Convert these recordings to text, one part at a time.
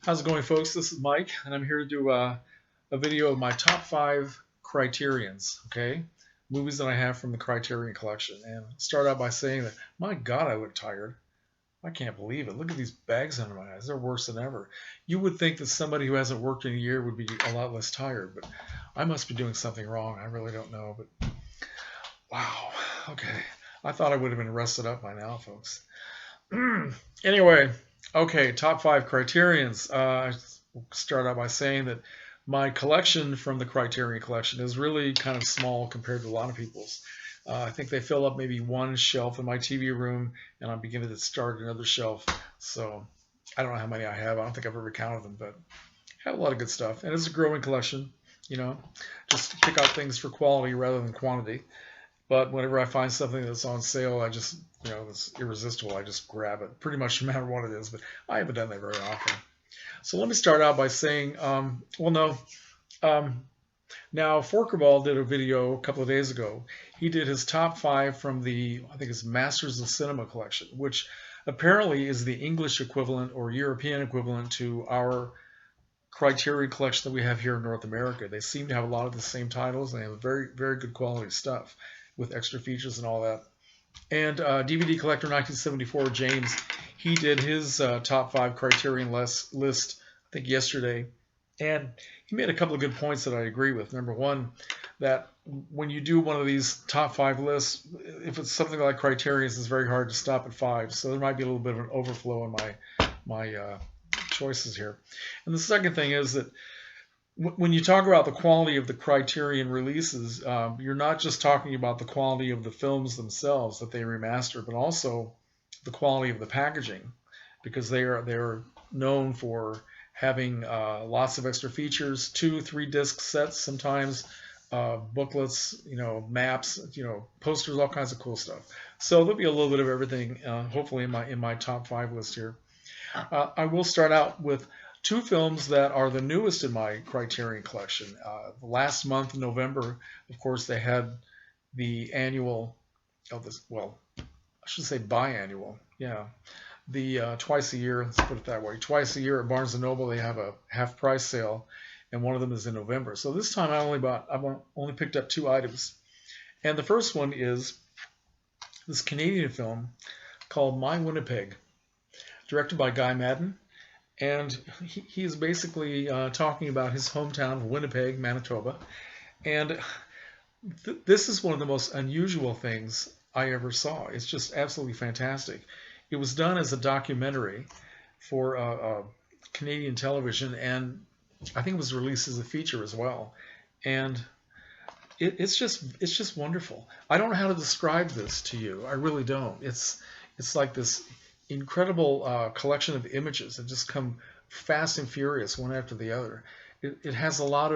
How's it going, folks? This is Mike, and I'm here to do a video of my top 5 Criterions, okay? Movies that I have from the Criterion collection. And start out by saying that, my God, I look tired. I can't believe it. Look at these bags under my eyes. They're worse than ever. You would think that somebody who hasn't worked in a year would be a lot less tired, but I must be doing something wrong. I really don't know, but wow. Okay. I thought I would have been rested up by now, folks. Anyway, okay, top 5 Criterions. I start out by saying that my collection from the Criterion collection is really kind of small compared to a lot of people's. I think they fill up maybe one shelf in my TV room, and I'm beginning to start another shelf. So I don't know how many I have. I don't think I've ever counted them, but I have a lot of good stuff. And it's a growing collection, just pick out things for quality rather than quantity. But whenever I find something that's on sale, I just, it's irresistible. I just grab it, pretty much no matter what it is. But I haven't done that very often. So let me start out by saying, now Forkerball did a video a couple of days ago. He did his top 5 from the, I think it's Masters of Cinema collection, which apparently is the English equivalent or European equivalent to our Criterion collection that we have here in North America. They seem to have a lot of the same titles, and they have very, very good quality stuff with extra features and all that. And DVD Collector 1974, James, he did his top 5 Criterion list, I think yesterday. And he made a couple of good points that I agree with. Number one, that when you do one of these top 5 lists, if it's something like Criterion's, it's very hard to stop at 5. So there might be a little bit of an overflow in my choices here. And the second thing is that when you talk about the quality of the Criterion releases, you're not just talking about the quality of the films themselves that they remaster, but also the quality of the packaging, because they're known for having lots of extra features, 2-3 disc sets sometimes, booklets, maps, posters, all kinds of cool stuff. So there'll be a little bit of everything, hopefully in my top 5 list here. I will start out with 2 films that are the newest in my Criterion collection. Last month, in November, of course, they had the annual, I should say biannual, the twice a year, let's put it that way. Twice a year at Barnes & Noble, they have a half-price sale, and one of them is in November. So this time I've only picked up 2 items. And the first one is this Canadian film called My Winnipeg, directed by Guy Maddin. And he is basically talking about his hometown of Winnipeg, Manitoba. And this is one of the most unusual things I ever saw. It's just absolutely fantastic. It was done as a documentary for Canadian television, and I think it was released as a feature as well. And it's just wonderful. I don't know how to describe this to you. I really don't. It's like this incredible collection of images that just come fast and furious one after the other. It has a lot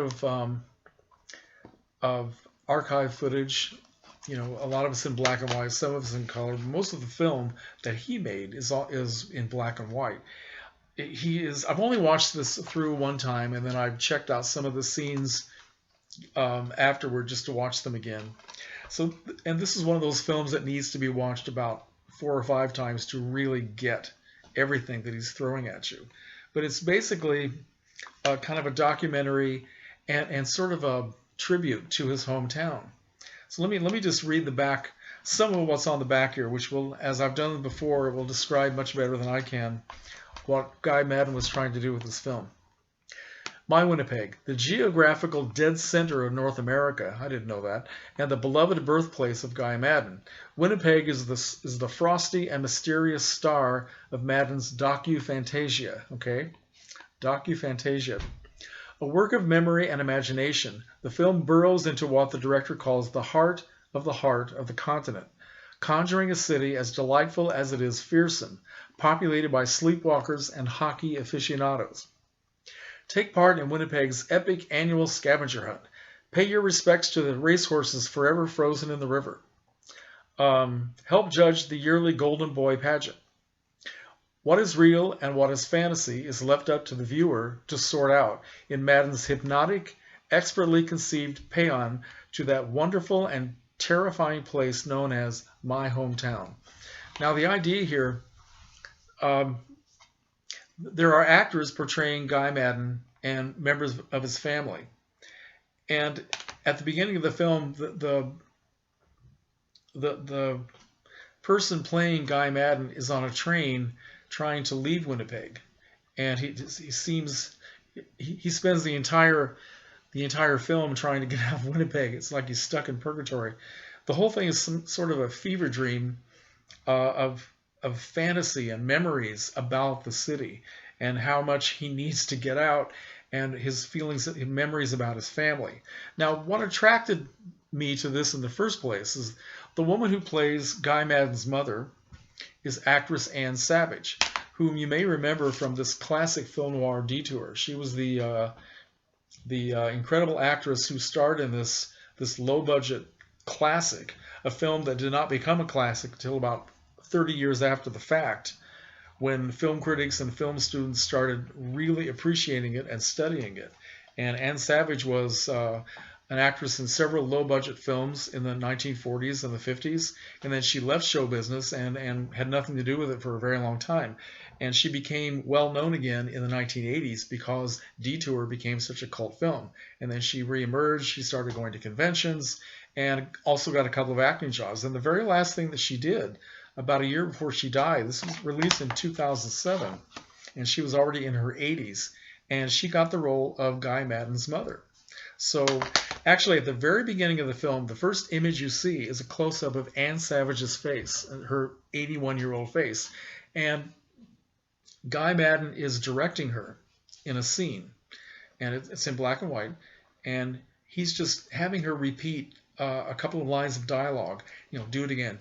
of archive footage. A lot of it's in black and white, some of it's in color. Most of the film that he made is in black and white. I've only watched this through one time, and then I've checked out some of the scenes afterward just to watch them again. And this is one of those films that needs to be watched about 4 or 5 times to really get everything that he's throwing at you. But it's basically kind of a documentary and sort of a tribute to his hometown. So let me just read the back, some of what's on the back here, which will, as I've done before, will describe much better than I can what Guy Maddin was trying to do with this film. My Winnipeg, the geographical dead center of North America, I didn't know that, and the beloved birthplace of Guy Maddin. Winnipeg is the frosty and mysterious star of Maddin's docu-fantasia, okay? Docu-fantasia. A work of memory and imagination, the film burrows into what the director calls the heart of the continent, conjuring a city as delightful as it is fearsome, populated by sleepwalkers and hockey aficionados. Take part in Winnipeg's epic annual scavenger hunt. Pay your respects to the racehorses forever frozen in the river. Help judge the yearly Golden Boy pageant. What is real and what is fantasy is left up to the viewer to sort out in Maddin's hypnotic, expertly conceived paean to that wonderful and terrifying place known as my hometown. Now the idea here, there are actors portraying Guy Madden and members of his family. And at the beginning of the film, the person playing Guy Madden is on a train trying to leave Winnipeg, and he seems he spends the entire film trying to get out of Winnipeg. It's like he's stuck in purgatory. The whole thing is some sort of a fever dream of fantasy and memories about the city and how much he needs to get out and his feelings and memories about his family. Now, what attracted me to this in the first place is the woman who plays Guy Madden's mother is actress Anne Savage, whom you may remember from this classic film noir Detour. She was the incredible actress who starred in this low budget classic, a film that did not become a classic until about 30 years after the fact, when film critics and film students started really appreciating it and studying it. And Anne Savage was an actress in several low-budget films in the 1940s and the 50s, and then she left show business and had nothing to do with it for a very long time. And she became well known again in the 1980s because Detour became such a cult film. And then she reemerged, she started going to conventions, and also got a couple of acting jobs. And the very last thing that she did, about a year before she died, this was released in 2007, and she was already in her 80s, and she got the role of Guy Madden's mother. So actually, at the very beginning of the film, the first image you see is a close-up of Anne Savage's face, her 81-year-old face. And Guy Madden is directing her in a scene, and it's in black and white, and he's just having her repeat a couple of lines of dialogue, do it again,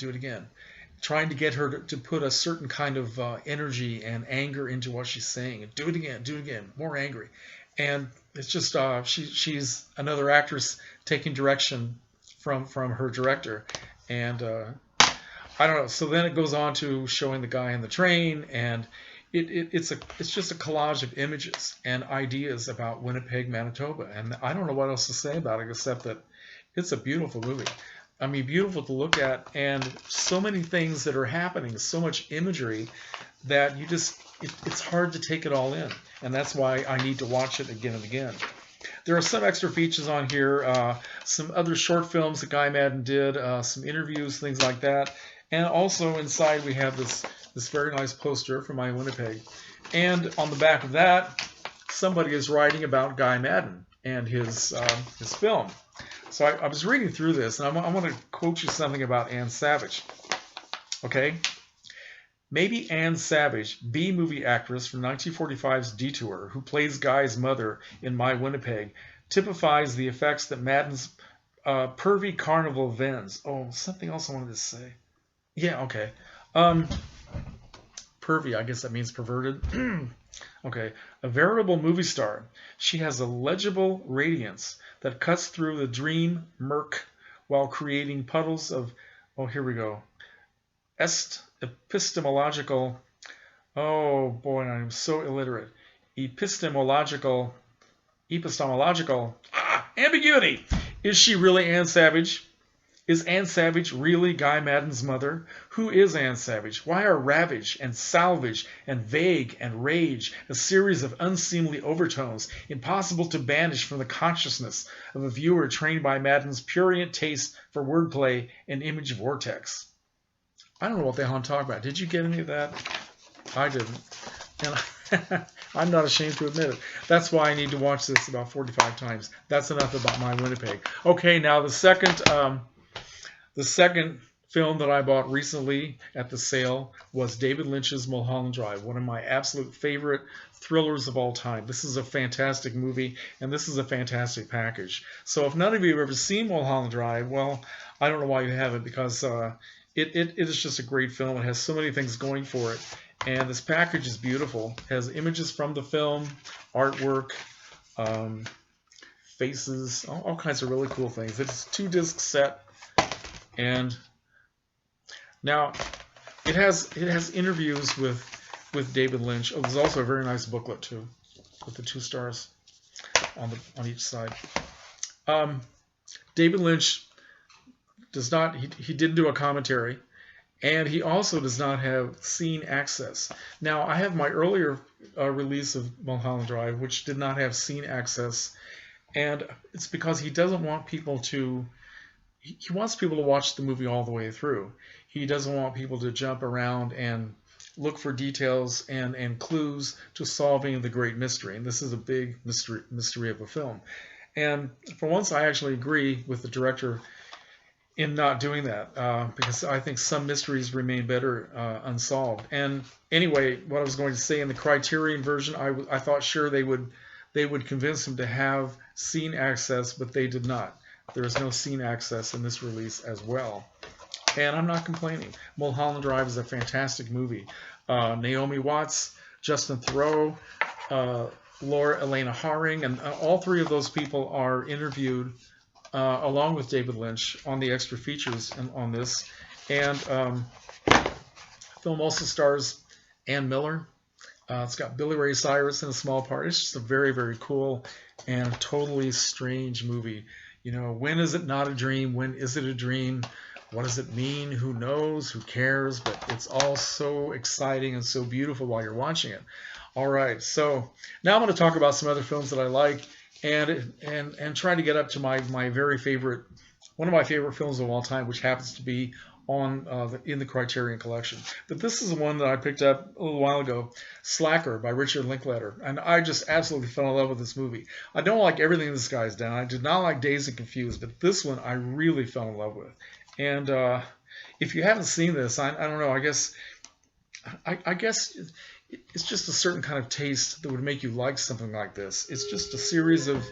trying to get her to put a certain kind of energy and anger into what she's saying. Do it again, more angry. And it's just she's another actress taking direction from her director. And I don't know. So then it goes on to showing the guy in the train, and it's just a collage of images and ideas about Winnipeg, Manitoba. And I don't know what else to say about it except that it's a beautiful movie. I mean, beautiful to look at, and so many things that are happening, so much imagery that it's hard to take it all in. And that's why I need to watch it again and again. There are some extra features on here, some other short films that Guy Madden did, some interviews, things like that. And also inside we have this very nice poster from my Winnipeg. And on the back of that, somebody is writing about Guy Madden and his film. So I was reading through this, and I want to quote you something about Anne Savage. Okay? Maybe Anne Savage, B-movie actress from 1945's Detour, who plays Guy's mother in My Winnipeg, typifies the effects that Madden's pervy carnival vends. Oh, something else I wanted to say. Yeah, okay. Pervy, I guess that means perverted. Okay. A veritable movie star. She has a legible radiance that cuts through the dream murk while creating puddles of, oh, here we go, epistemological, oh boy, I'm so illiterate, epistemological ambiguity. Is she really Anne Savage? Is Anne Savage really Guy Madden's mother? Who is Anne Savage? Why are ravage and salvage and vague and rage a series of unseemly overtones impossible to banish from the consciousness of a viewer trained by Madden's prurient taste for wordplay and image vortex? I don't know what the hell I'm talking about. Did you get any of that? I didn't. And I'm not ashamed to admit it. That's why I need to watch this about 45 times. That's enough about My Winnipeg. Okay, now the second film that I bought recently at the sale was David Lynch's Mulholland Drive, one of my absolute favorite thrillers of all time. This is a fantastic movie, and this is a fantastic package. So if none of you have ever seen Mulholland Drive, well, I don't know why you haven't, because it is just a great film. It has so many things going for it, and this package is beautiful. It has images from the film, artwork, faces, all kinds of really cool things. It's a 2-disc set. And now it has interviews with David Lynch. Oh, there's also a very nice booklet too, with the 2 stars on each side. David Lynch does not. He didn't do a commentary, And he also does not have scene access. Now, I have my earlier release of Mulholland Drive, which did not have scene access, and it's because he doesn't want people to. He wants people to watch the movie all the way through. He doesn't want people to jump around and look for details and clues to solving the great mystery. And this is a big mystery of a film. And for once, I actually agree with the director in not doing that because I think some mysteries remain better unsolved. And anyway, what I was going to say, in the Criterion version, I thought sure they would convince him to have scene access, but they did not. There is no scene access in this release as well. And I'm not complaining. Mulholland Drive is a fantastic movie. Naomi Watts, Justin Theroux, Laura Elena Haring, and all three of those people are interviewed along with David Lynch on the extra features on this. And the film also stars Ann Miller. It's got Billy Ray Cyrus in a small part. It's just a very, very cool and totally strange movie. You know, when is it not a dream? When is it a dream? What does it mean? Who knows? Who cares? But it's all so exciting and so beautiful while you're watching it. All right, so now I'm going to talk about some other films that I like and try to get up to my very favorite, one of my favorite films of all time, which happens to be on in the Criterion collection. But this is the one that I picked up a little while ago, Slacker by Richard Linklater, and I just absolutely fell in love with this movie. I don't like everything this guy's done. I did not like Dazed and Confused, but this one I really fell in love with. And if you haven't seen this, I don't know. I guess it's just a certain kind of taste that would make you like something like this. It's just a series of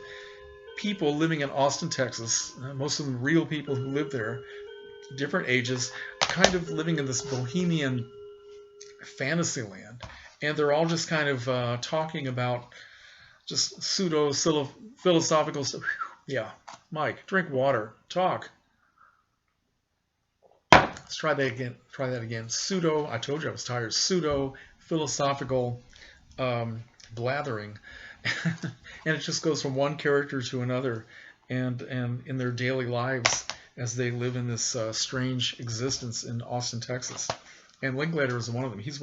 people living in Austin, Texas, most of them real people who live there, different ages, kind of living in this bohemian fantasy land. And they're all just kind of talking about just pseudo-philosophical stuff. Yeah, Mike, drink water, talk. Let's try that again. I told you I was tired. Pseudo-philosophical blathering. And it just goes from one character to another and in their daily lives as they live in this strange existence in Austin, Texas. And Linklater is one of them. He's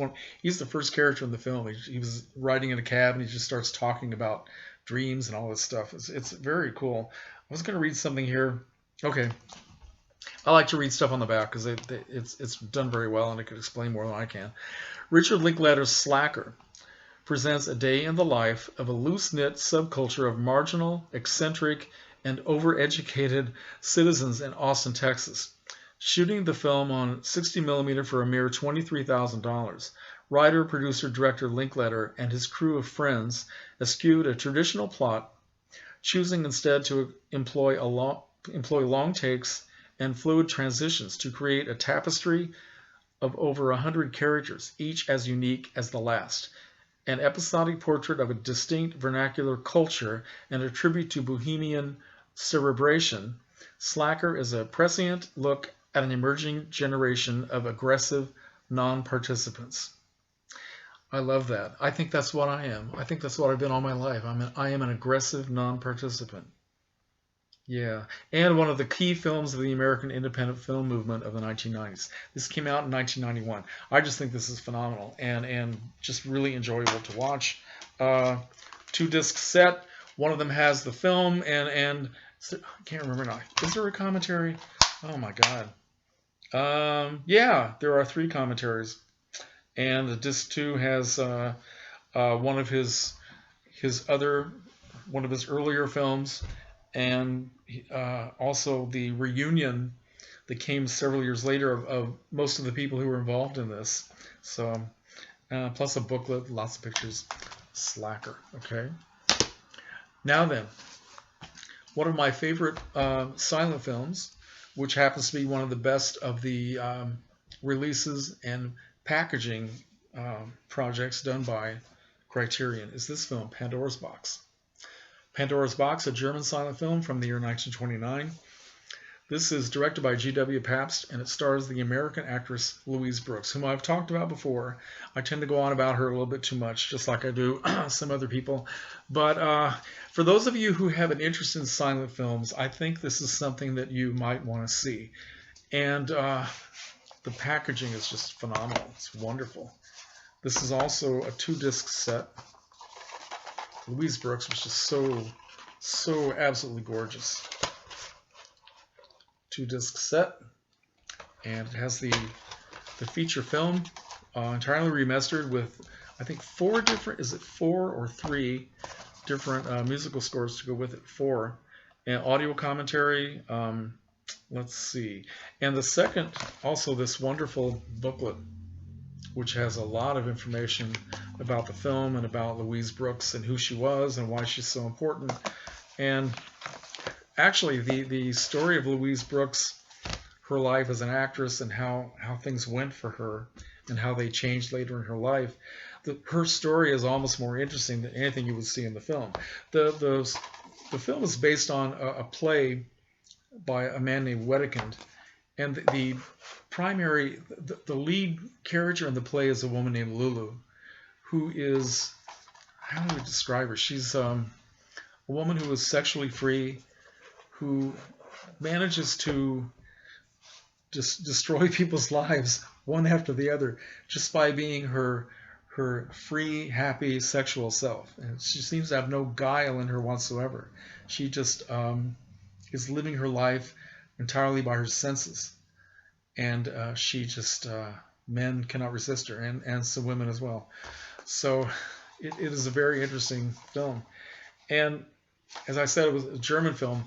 the first character in the film. He was riding in a cab and he just starts talking about dreams and all this stuff. It's very cool. I was going to read something here. Okay. I like to read stuff on the back because it's done very well and it could explain more than I can. Richard Linklater's Slacker presents a day in the life of a loose-knit subculture of marginal, eccentric, and overeducated citizens in Austin, Texas. Shooting the film on 60mm for a mere $23,000, writer, producer, director Linklater and his crew of friends eschewed a traditional plot, choosing instead to employ long takes and fluid transitions to create a tapestry of over 100 characters, each as unique as the last. An episodic portrait of a distinct vernacular culture and a tribute to bohemian cerebration, Slacker is a prescient look at an emerging generation of aggressive non-participants. I love that. I think that's what I am. I think that's what I've been all my life. I am an aggressive non-participant. Yeah, and one of the key films of the American independent film movement of the 1990s. This came out in 1991. I just think this is phenomenal and just really enjoyable to watch. 2-disc set. One of them has the film and I can't remember now. Is there a commentary? Oh my God. Yeah, there are 3 commentaries, and the disc 2 has one of his earlier films. And also the reunion that came several years later of most of the people who were involved in this. So, plus a booklet, lots of pictures. Slacker. Okay. Now then, one of my favorite silent films, which happens to be one of the best of the releases and packaging projects done by Criterion, is this film, Pandora's Box. Pandora's Box, a German silent film from the year 1929. This is directed by G.W. Pabst, and it stars the American actress Louise Brooks, whom I've talked about before. I tend to go on about her a little bit too much, just like I do some other people. But for those of you who have an interest in silent films, I think this is something that you might want to see. And the packaging is just phenomenal. It's wonderful. This is also a 2-disc set. Louise Brooks was just so absolutely gorgeous. 2-disc set, and it has the feature film entirely remastered with, I think, 4 different, is it 4 or 3 different musical scores to go with it? 4. And audio commentary, let's see. And the second, also this wonderful booklet, which has a lot of information about the film and about Louise Brooks and who she was and why she's so important. And actually, the story of Louise Brooks, her life as an actress and how things went for her and how they changed later in her life, her story is almost more interesting than anything you would see in the film. The film is based on a play by a man named Wedekind, and the lead character in the play is a woman named Lulu, who is, how do we describe her? She's a woman who is sexually free, who manages to just destroy people's lives one after the other just by being her free, happy, sexual self. And she seems to have no guile in her whatsoever. She just is living her life entirely by her senses. And she just, men cannot resist her, and some women as well. So it is a very interesting film. And as I said, it was a German film.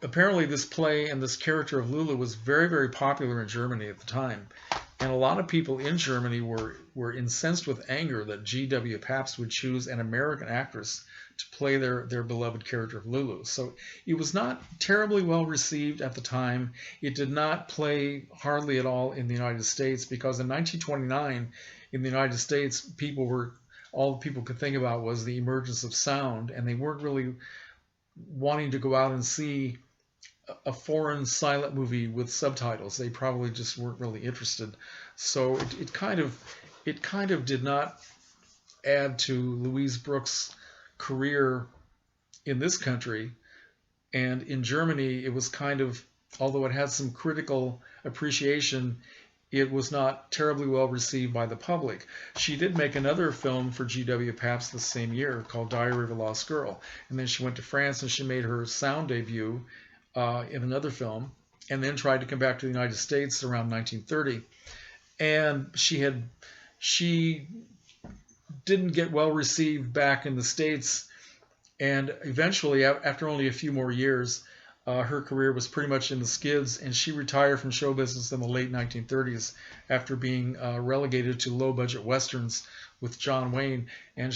Apparently this play and this character of Lulu was very, very popular in Germany at the time. And a lot of people in Germany were incensed with anger that G.W. Pabst would choose an American actress to play their beloved character of Lulu. So it was not terribly well received at the time. It did not play hardly at all in the United States, because in 1929 in the United States, all people could think about was the emergence of sound, and they weren't really wanting to go out and see a foreign silent movie with subtitles. They probably just weren't really interested. So it kind of did not add to Louise Brooks' career in this country. And in Germany, it was kind of, although it had some critical appreciation, it was not terribly well received by the public. She did make another film for G.W. Pabst the same year called Diary of a Lost Girl. And then she went to France and she made her sound debut in another film, and then tried to come back to the United States around 1930. And she didn't get well received back in the States. And eventually, after only a few more years, her career was pretty much in the skids, and she retired from show business in the late 1930s after being relegated to low-budget westerns with John Wayne, and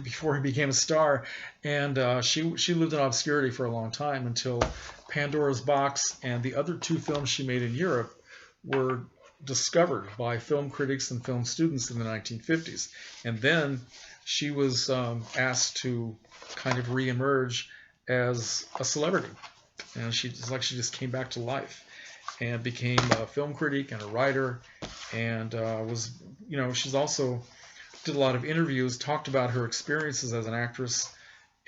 before he became a star, and she lived in obscurity for a long time until Pandora's Box and the other 2 films she made in Europe were discovered by film critics and film students in the 1950s. And then she was asked to kind of reemerge as a celebrity. And it's like she just came back to life and became a film critic and a writer, and she's also did a lot of interviews, talked about her experiences as an actress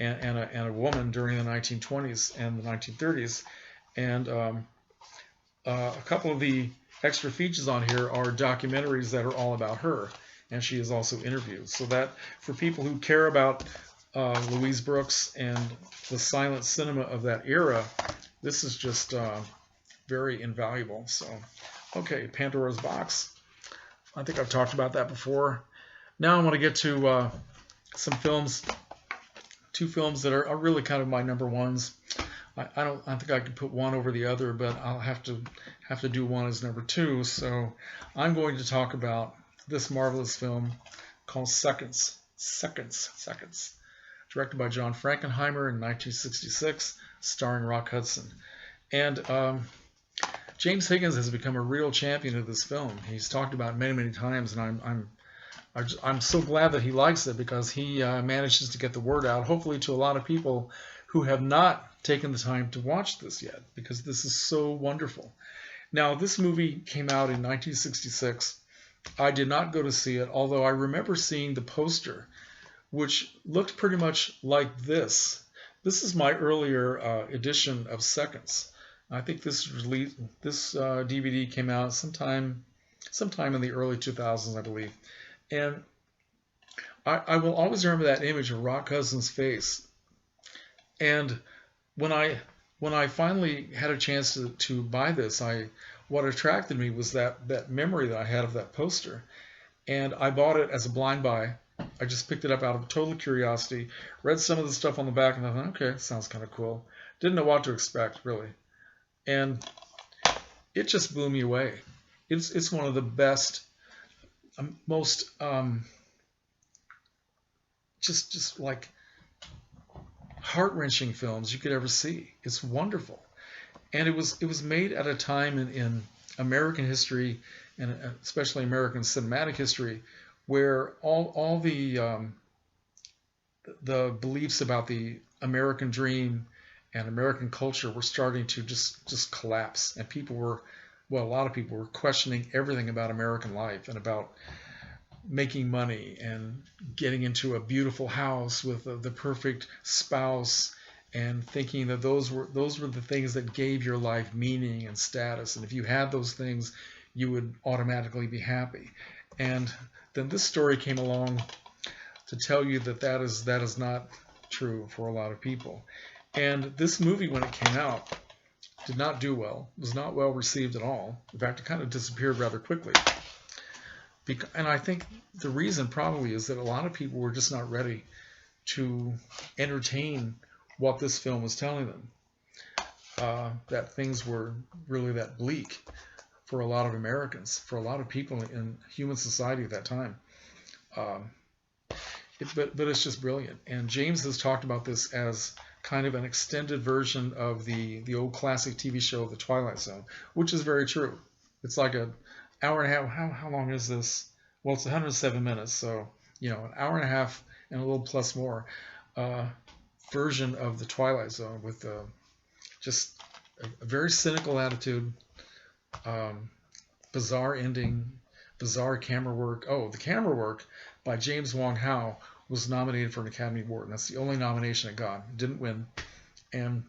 and a woman during the 1920s and the 1930s. And a couple of the extra features on here are documentaries that are all about her, and she is also interviewed. So that for people who care about Louise Brooks and the silent cinema of that era, this is just very invaluable. So, okay, Pandora's Box. I think I've talked about that before. Now I want to get to some films, 2 films that are really kind of my number ones. I don't think I could put one over the other, but I'll have to do one as number 2. So I'm going to talk about this marvelous film called Seconds, directed by John Frankenheimer in 1966, starring Rock Hudson. And James Higgins has become a real champion of this film. He's talked about it many, many times, and I'm so glad that he likes it, because he manages to get the word out, hopefully to a lot of people who have not taken the time to watch this yet, because this is so wonderful. Now, this movie came out in 1966. I did not go to see it, although I remember seeing the poster, which looked pretty much like this. This is my earlier edition of Seconds. I think this DVD came out sometime in the early 2000s, I believe. And I will always remember that image of Rock Hudson's face. And when I finally had a chance to buy this, what attracted me was that memory that I had of that poster. And I bought it as a blind buy. I just picked it up out of total curiosity, read some of the stuff on the back, and I thought, okay, sounds kind of cool. Didn't know what to expect, really. And it just blew me away. It's one of the best, most just like heart-wrenching films you could ever see. It's wonderful, and it was made at a time in American history, and especially American cinematic history, where all the beliefs about the American dream and American culture were starting to just collapse, and a lot of people were questioning everything about American life and about making money and getting into a beautiful house with the perfect spouse, and thinking that those were the things that gave your life meaning and status, and if you had those things, you would automatically be happy. And then this story came along to tell you that is not true for a lot of people. And this movie, when it came out, did not do well. Was not well received at all. In fact, it kind of disappeared rather quickly. And I think the reason probably is that a lot of people were just not ready to entertain what this film was telling them. That things were really that bleak for a lot of Americans, for a lot of people in human society at that time. But it's just brilliant. And James has talked about this as kind of an extended version of the old classic TV show, The Twilight Zone, which is very true. It's like an hour and a half. How long is this? Well, it's 107 minutes, so an hour and a half and a little plus more version of The Twilight Zone with just a very cynical attitude, bizarre ending, bizarre camera work. Oh, the camera work by James Wong Howe was nominated for an Academy Award, and that's the only nomination it got. It didn't win. And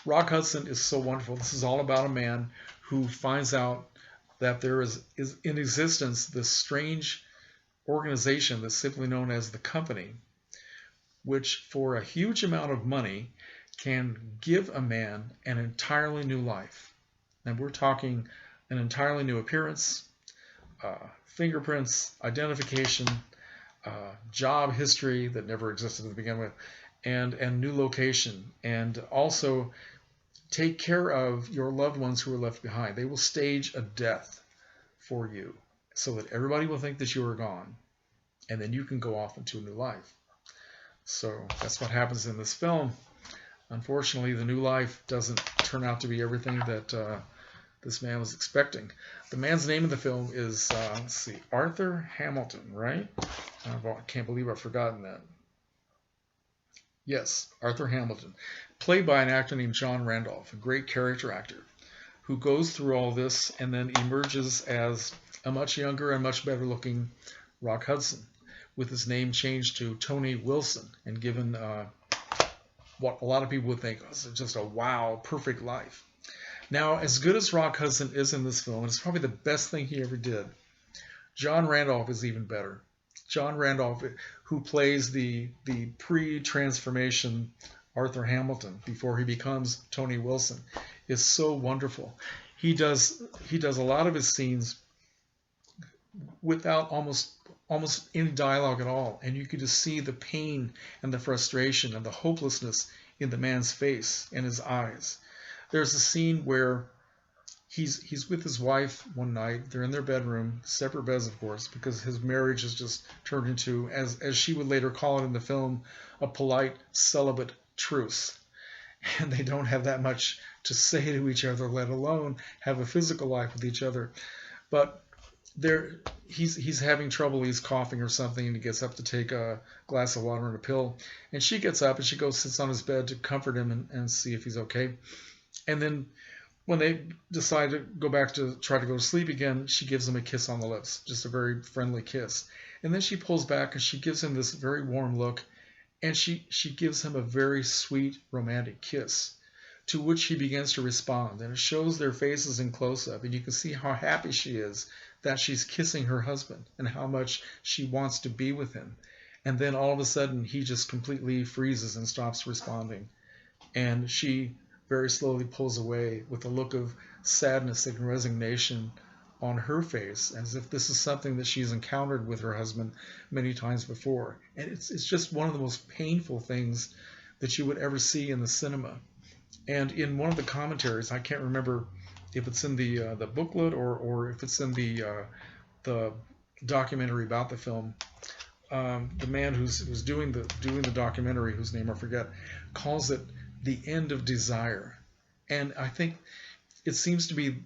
Rock Hudson is so wonderful. This is all about a man who finds out that there is in existence this strange organization that's simply known as the Company, which for a huge amount of money can give a man an entirely new life. And we're talking an entirely new appearance, fingerprints, identification, job history that never existed to begin with, and new location, and also take care of your loved ones who are left behind. They will stage a death for you so that everybody will think that you are gone, and then you can go off into a new life. So that's what happens in this film. Unfortunately, the new life doesn't turn out to be everything that this man was expecting. The man's name in the film is, Arthur Hamilton, right? I can't believe I've forgotten that. Yes, Arthur Hamilton, played by an actor named John Randolph, a great character actor, who goes through all this and then emerges as a much younger and much better looking Rock Hudson, with his name changed to Tony Wilson and given what a lot of people would think was just a wow, perfect life. Now, as good as Rock Hudson is in this film, and it's probably the best thing he ever did, John Randolph is even better. John Randolph, who plays the pre-transformation Arthur Hamilton before he becomes Tony Wilson, is so wonderful. He does a lot of his scenes without almost any dialogue at all, and you can just see the pain and the frustration and the hopelessness in the man's face and his eyes. There's a scene where he's with his wife one night. They're in their bedroom, separate beds, of course, because his marriage has just turned into, as she would later call it in the film, a polite celibate truce. And they don't have that much to say to each other, let alone have a physical life with each other. But he's having trouble. He's coughing or something, and he gets up to take a glass of water and a pill. And she gets up and she goes sits on his bed to comfort him and see if he's okay. And then when they decide to go back to try to go to sleep again, she gives him a kiss on the lips, just a very friendly kiss. And then she pulls back and she gives him this very warm look, and she gives him a very sweet romantic kiss to which he begins to respond. And it shows their faces in close-up, and you can see how happy she is that she's kissing her husband and how much she wants to be with him. And then all of a sudden, he just completely freezes and stops responding. And she very slowly pulls away with a look of sadness and resignation on her face, as if this is something that she's encountered with her husband many times before. And it's just one of the most painful things that you would ever see in the cinema. And in one of the commentaries, I can't remember if it's in the booklet or if it's in the documentary about the film, the man who's doing the documentary, whose name I forget, calls it the end of desire. And I think it seems to be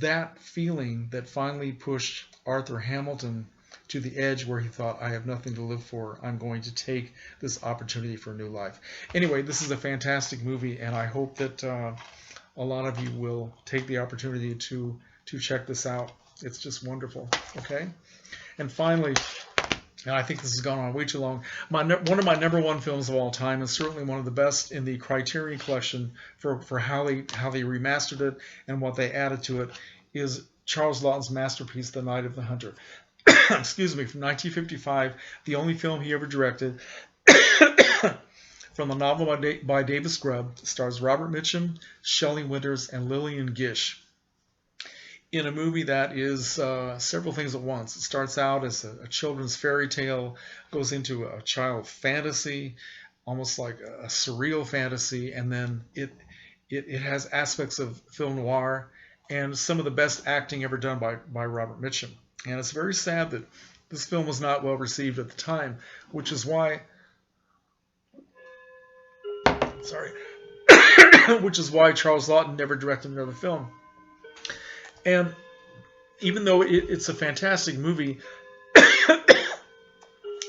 that feeling that finally pushed Arthur Hamilton to the edge where he thought, I have nothing to live for. I'm going to take this opportunity for a new life. Anyway, this is a fantastic movie, and I hope that a lot of you will take the opportunity to check this out. It's just wonderful. Okay? And finally, and I think this has gone on way too long, one of my number one films of all time, and certainly one of the best in the Criterion collection for how they remastered it and what they added to it, is Charles Laughton's masterpiece, The Night of the Hunter. Excuse me, from 1955, the only film he ever directed. From the novel by Davis Grubb, stars Robert Mitchum, Shelley Winters, and Lillian Gish, in a movie that is several things at once. It starts out as a children's fairy tale, goes into a child fantasy, almost like a surreal fantasy, and then it has aspects of film noir and some of the best acting ever done by Robert Mitchum. And it's very sad that this film was not well received at the time, which is why, which is why Charles Laughton never directed another film. And even though it's a fantastic movie,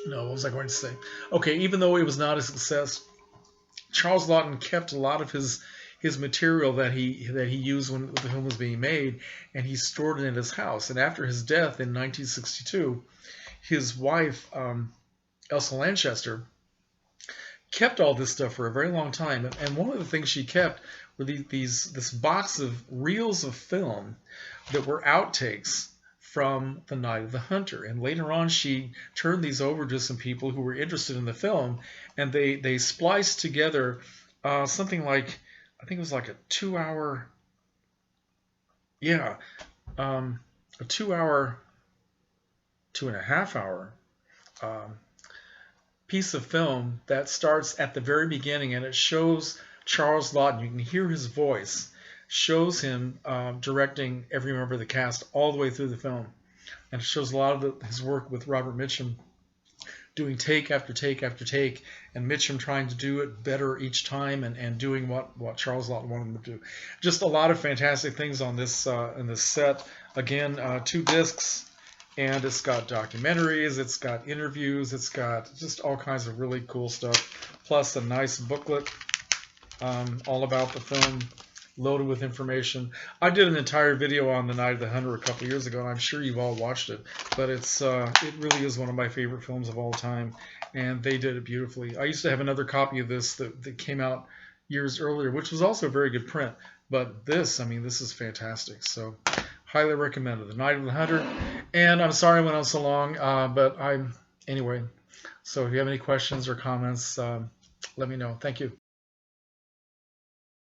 no, what was I going to say? Okay, even though it was not a success, Charles Laughton kept a lot of his material that he used when the film was being made, and he stored it in his house. And after his death in 1962, his wife, Elsa Lanchester, kept all this stuff for a very long time. And one of the things she kept were this box of reels of film that were outtakes from The Night of the Hunter. And later on, she turned these over to some people who were interested in the film, and they spliced together something like, I think it was like a 2-hour, a 2-hour, 2.5-hour piece of film that starts at the very beginning, and it shows Charles Laughton. You can hear his voice, shows him directing every member of the cast all the way through the film, and it shows a lot of his work with Robert Mitchum, doing take after take after take, and Mitchum trying to do it better each time, and doing what Charles Laughton wanted him to do. Just a lot of fantastic things on this in this set. Again, 2 discs, and it's got documentaries, it's got interviews, it's got just all kinds of really cool stuff, plus a nice booklet all about the film, loaded with information. I did an entire video on The Night of the Hunter a couple years ago, and I'm sure you've all watched it. But it really is one of my favorite films of all time, and they did it beautifully. I used to have another copy of this that came out years earlier, which was also a very good print. But this, I mean, this is fantastic. So highly recommended, The Night of the Hunter. And I'm sorry I went on so long, anyway. So if you have any questions or comments, let me know. Thank you.